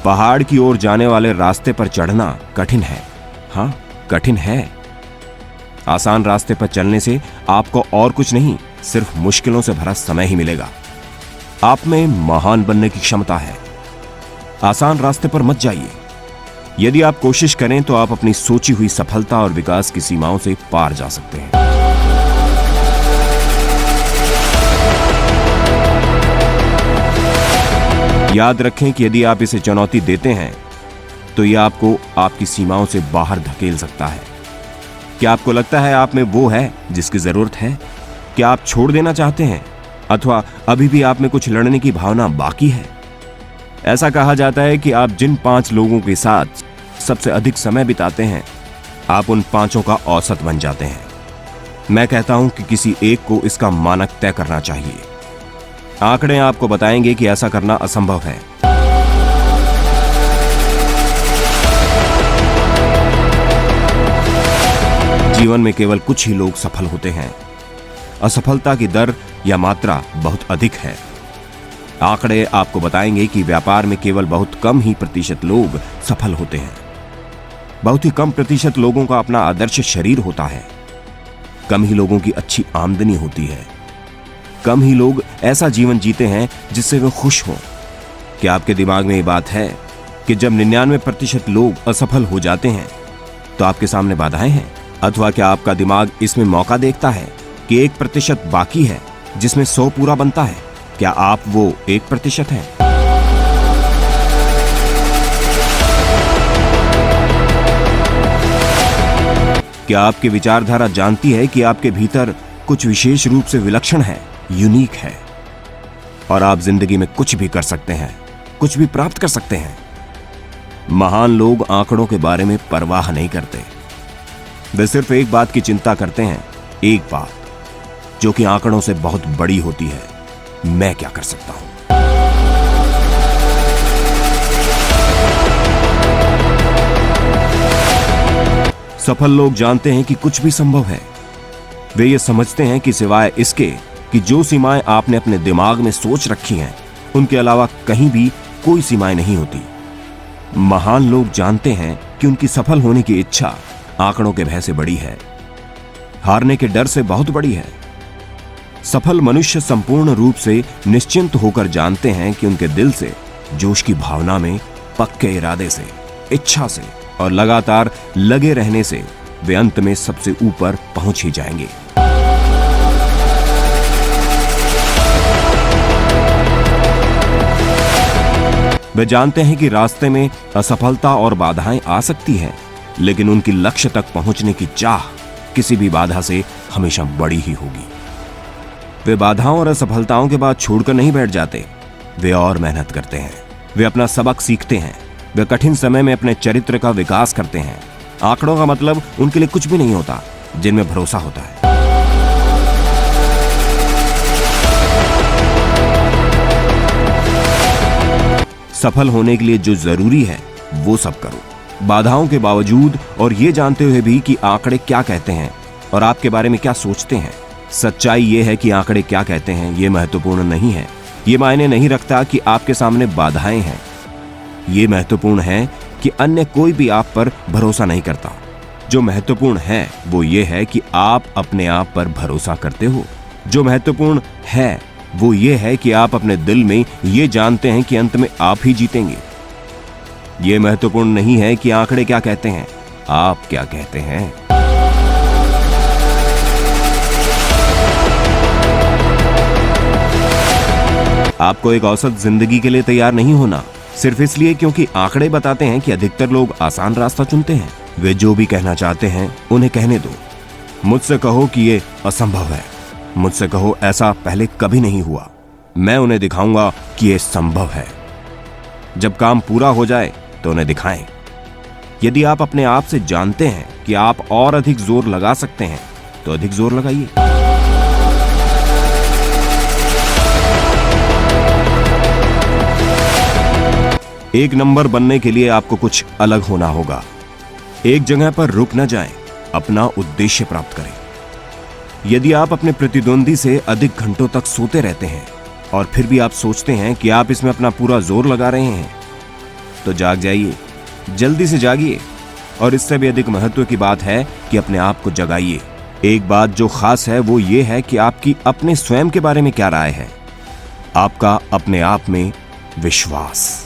पहाड़ की ओर जाने वाले रास्ते पर चढ़ना कठिन है। हाँ, कठिन है। आसान रास्ते पर चलने से आपको और कुछ नहीं, सिर्फ मुश्किलों से भरा समय ही मिलेगा। आप में महान बनने की क्षमता है। आसान रास्ते पर मत जाइए। यदि आप कोशिश करें तो आप अपनी सोची हुई सफलता और विकास की सीमाओं से पार जा सकते हैं। याद रखें कि यदि आप इसे चुनौती देते हैं तो यह आपको आपकी सीमाओं से बाहर धकेल सकता है। क्या आपको लगता है आप में वो है जिसकी जरूरत है? क्या आप छोड़ देना चाहते हैं, अथवा अभी भी आप में कुछ लड़ने की भावना बाकी है? ऐसा कहा जाता है कि आप जिन 5 लोगों के साथ सबसे अधिक समय बिताते हैं, आप उन 5 का औसत बन जाते हैं। मैं कहता हूं कि किसी एक को इसका मानक तय करना चाहिए। आंकड़े आपको बताएंगे कि ऐसा करना असंभव है। जीवन में केवल कुछ ही लोग सफल होते हैं। असफलता की दर या मात्रा बहुत अधिक है। आंकड़े आपको बताएंगे कि व्यापार में केवल बहुत कम ही प्रतिशत लोग सफल होते हैं। बहुत ही कम प्रतिशत लोगों का अपना आदर्श शरीर होता है। कम ही लोगों की अच्छी आमदनी होती है। कम ही लोग ऐसा जीवन जीते हैं जिससे वे खुश हों। क्या आपके दिमाग में ये बात है कि जब 99% लोग असफल हो जाते हैं तो आपके सामने बाधाएं हैं? अथवा क्या आपका दिमाग इसमें मौका देखता है कि 1% बाकी है जिसमें 100 पूरा बनता है? क्या आप वो 1% हैं? क्या आपकी विचारधारा जानती है कि आपके भीतर कुछ विशेष रूप से विलक्षण है, यूनिक है, और आप जिंदगी में कुछ भी कर सकते हैं, कुछ भी प्राप्त कर सकते हैं? महान लोग आंकड़ों के बारे में परवाह नहीं करते। वे सिर्फ एक बात की चिंता करते हैं, एक बात जो कि आंकड़ों से बहुत बड़ी होती है। मैं क्या कर सकता हूं? सफल लोग जानते हैं कि कुछ भी संभव है। वे ये समझते हैं कि सिवाय इसके कि जो सीमाएं आपने अपने दिमाग में सोच रखी हैं, उनके अलावा कहीं भी कोई सीमाएं नहीं होती। महान लोग जानते हैं कि उनकी सफल होने की इच्छा आंकड़ों के भय से बड़ी है, हारने के डर से बहुत बड़ी है। सफल मनुष्य संपूर्ण रूप से निश्चिंत होकर जानते हैं कि उनके दिल से, जोश की भावना में, पक्के इरादे से, इच्छा से और लगातार लगे रहने से वे अंत में सबसे ऊपर पहुंच ही जाएंगे। वे जानते हैं कि रास्ते में असफलता और बाधाएं आ सकती हैं, लेकिन उनकी लक्ष्य तक पहुंचने की चाह किसी भी बाधा से हमेशा बड़ी ही होगी। वे बाधाओं और असफलताओं के बाद छोड़कर नहीं बैठ जाते। वे और मेहनत करते हैं। वे अपना सबक सीखते हैं। वे कठिन समय में अपने चरित्र का विकास करते हैं। आंकड़ों का मतलब उनके लिए कुछ भी नहीं होता जिनमें भरोसा होता है। सफल होने के लिए जो जरूरी है वो सब करो, बाधाओं के बावजूद, और ये जानते हुए भी कि आंकड़े क्या कहते हैं और आपके बारे में क्या सोचते हैं। सच्चाई ये है कि आंकड़े क्या कहते हैं ये महत्वपूर्ण नहीं है। ये मायने नहीं रखता कि आपके सामने बाधाएं हैं। ये महत्वपूर्ण है कि अन्य कोई भी आप पर भरोसा नहीं करता। जो महत्वपूर्ण है वो ये है कि आप अपने आप पर भरोसा करते हो। जो महत्वपूर्ण है वो ये है कि आप अपने दिल में ये जानते हैं कि अंत में आप ही जीतेंगे। ये महत्वपूर्ण नहीं है कि आंकड़े क्या कहते हैं, आप क्या कहते हैं। आपको एक औसत जिंदगी के लिए तैयार नहीं होना, सिर्फ इसलिए क्योंकि आंकड़े बताते हैं कि अधिकतर लोग आसान रास्ता चुनते हैं। वे जो भी कहना चाहते हैं उन्हें कहने दो। मुझसे कहो कि ये असंभव है, मुझसे कहो ऐसा पहले कभी नहीं हुआ। मैं उन्हें दिखाऊंगा कि ये संभव है। जब काम पूरा हो जाए तो उन्हें दिखाएं। यदि आप अपने आप से जानते हैं कि आप और अधिक जोर लगा सकते हैं तो अधिक जोर लगाइए। एक नंबर बनने के लिए आपको कुछ अलग होना होगा। एक जगह पर रुक न जाएं, अपना उद्देश्य प्राप्त करें। यदि आप अपने प्रतिद्वंदी से अधिक घंटों तक सोते रहते हैं और फिर भी आप सोचते हैं कि आप इसमें अपना पूरा जोर लगा रहे हैं, तो जाग जाइए, जल्दी से जागिए। और इससे भी अधिक महत्व की बात है कि अपने आप को जगाइए। एक बात जो खास है वो ये है कि आपकी अपने स्वयं के बारे में क्या राय है, आपका अपने आप में विश्वास।